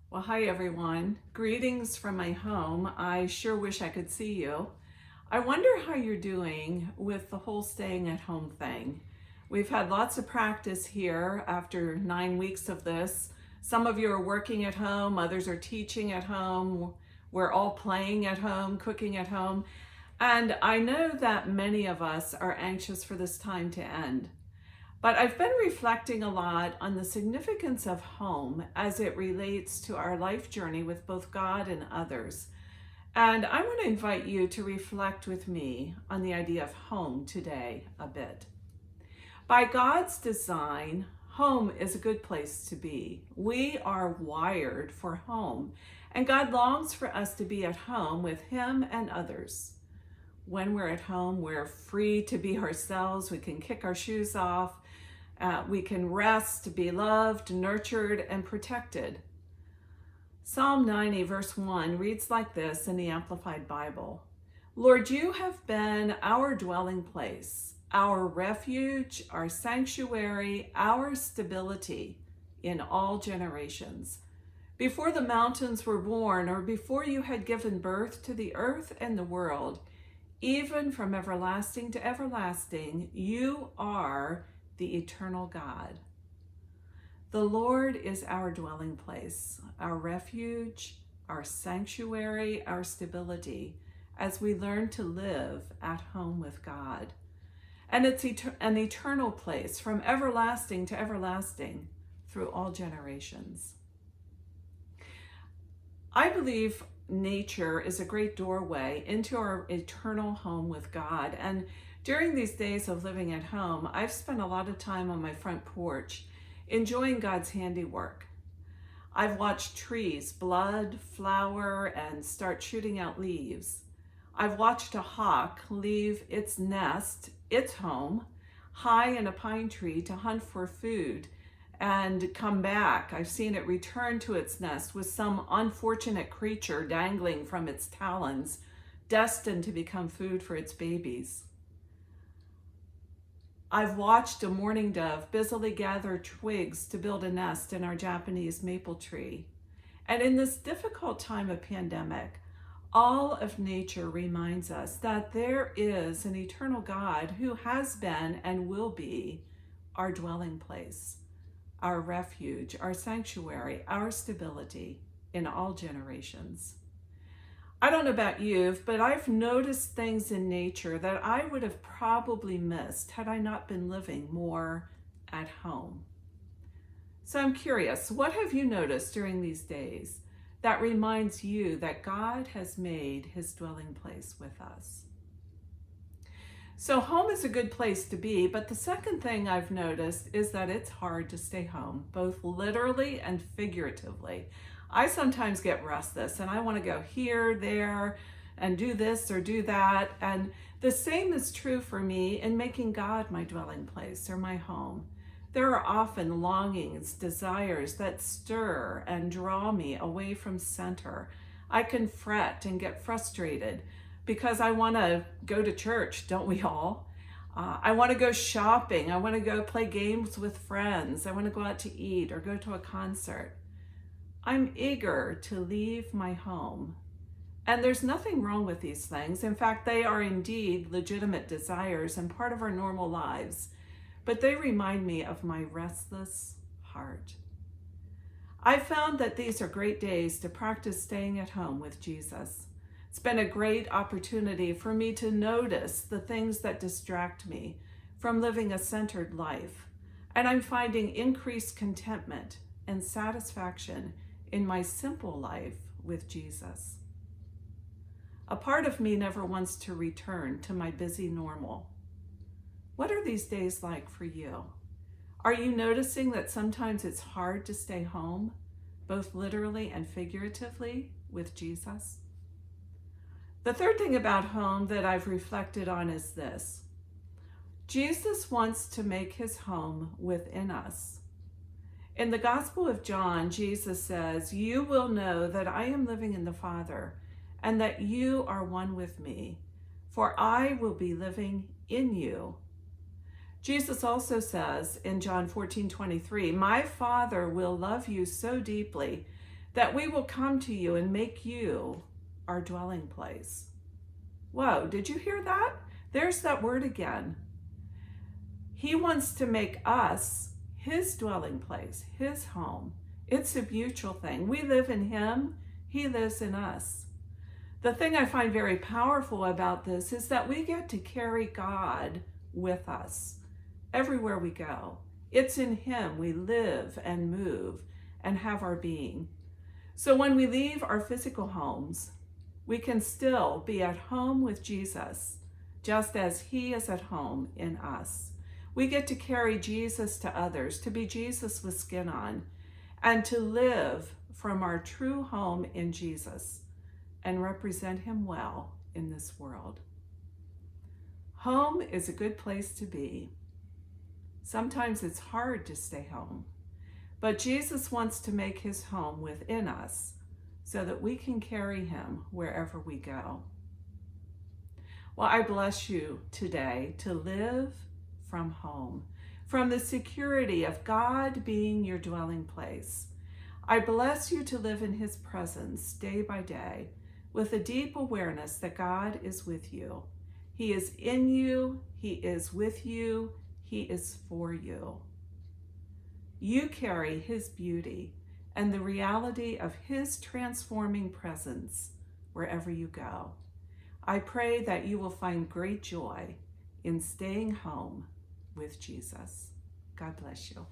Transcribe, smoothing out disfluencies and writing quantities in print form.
Well, hi everyone. Greetings from my home. I sure wish I could see you. I wonder how you're doing with the whole staying at home thing. We've had lots of practice here after 9 weeks of this. Some of you are working at home, others are teaching at home. We're all playing at home, cooking at home. And I know that many of us are anxious for this time to end. But I've been reflecting a lot on the significance of home as it relates to our life journey with both God and others. And I want to invite you to reflect with me on the idea of home today a bit. By God's design, home is a good place to be. We are wired for home, and God longs for us to be at home with Him and others. When we're at home, we're free to be ourselves. We can kick our shoes off. We can rest, be loved, nurtured, and protected. Psalm 90, verse 1 reads like this in the Amplified Bible. Lord, you have been our dwelling place, our refuge, our sanctuary, our stability in all generations. Before the mountains were born, or before you had given birth to the earth and the world, even from everlasting to everlasting, you are the eternal God. The Lord is our dwelling place, our refuge, our sanctuary, our stability, as we learn to live at home with God. And it's an eternal place from everlasting to everlasting through all generations. I believe nature is a great doorway into our eternal home with God. And during these days of living at home, I've spent a lot of time on my front porch enjoying God's handiwork. I've watched trees bud, flower, and start shooting out leaves. I've watched a hawk leave its nest, its home, high in a pine tree to hunt for food and come back. I've seen it return to its nest with some unfortunate creature dangling from its talons, destined to become food for its babies. I've watched a mourning dove busily gather twigs to build a nest in our Japanese maple tree. And in this difficult time of pandemic, all of nature reminds us that there is an eternal God who has been and will be our dwelling place, our refuge, our sanctuary, our stability in all generations. I don't know about you, but I've noticed things in nature that I would have probably missed had I not been living more at home. So I'm curious, what have you noticed during these days that reminds you that God has made His dwelling place with us? So home is a good place to be, but the second thing I've noticed is that it's hard to stay home, both literally and figuratively. I sometimes get restless and I want to go here, there, and do this or do that. And the same is true for me in making God my dwelling place or my home. There are often longings, desires that stir and draw me away from center. I can fret and get frustrated because I want to go to church, don't we all? I want to go shopping. I want to go play games with friends. I want to go out to eat or go to a concert. I'm eager to leave my home. And there's nothing wrong with these things. In fact, they are indeed legitimate desires and part of our normal lives. But they remind me of my restless heart. I found that these are great days to practice staying at home with Jesus. It's been a great opportunity for me to notice the things that distract me from living a centered life. And I'm finding increased contentment and satisfaction in my simple life with Jesus. A part of me never wants to return to my busy normal. What are these days like for you? Are you noticing that sometimes it's hard to stay home, both literally and figuratively, with Jesus? The third thing about home that I've reflected on is this. Jesus wants to make His home within us. In the Gospel of John, Jesus says, "You will know that I am living in the Father, and that you are one with me, for I will be living in you." Jesus also says in John 14:23, "My Father will love you so deeply that we will come to you and make you our dwelling place. Whoa, did you hear that? There's that word again. He wants to make us his dwelling place, his home. It's a mutual thing. We live in him, he lives in us. The thing I find very powerful about this is that we get to carry God with us everywhere we go. It's in him we live and move and have our being. So when we leave our physical homes, we can still be at home with Jesus, just as he is at home in us. We get to carry Jesus to others, to be Jesus with skin on, and to live from our true home in Jesus and represent him well in this world. Home is a good place to be. Sometimes it's hard to stay home, but Jesus wants to make his home within us so that we can carry him wherever we go. Well, I bless you today to live from home, from the security of God being your dwelling place. I bless you to live in his presence day by day with a deep awareness that God is with you. He is in you, he is with you, he is for you. You carry his beauty and the reality of his transforming presence wherever you go. I pray that you will find great joy in staying home with Jesus. God bless you.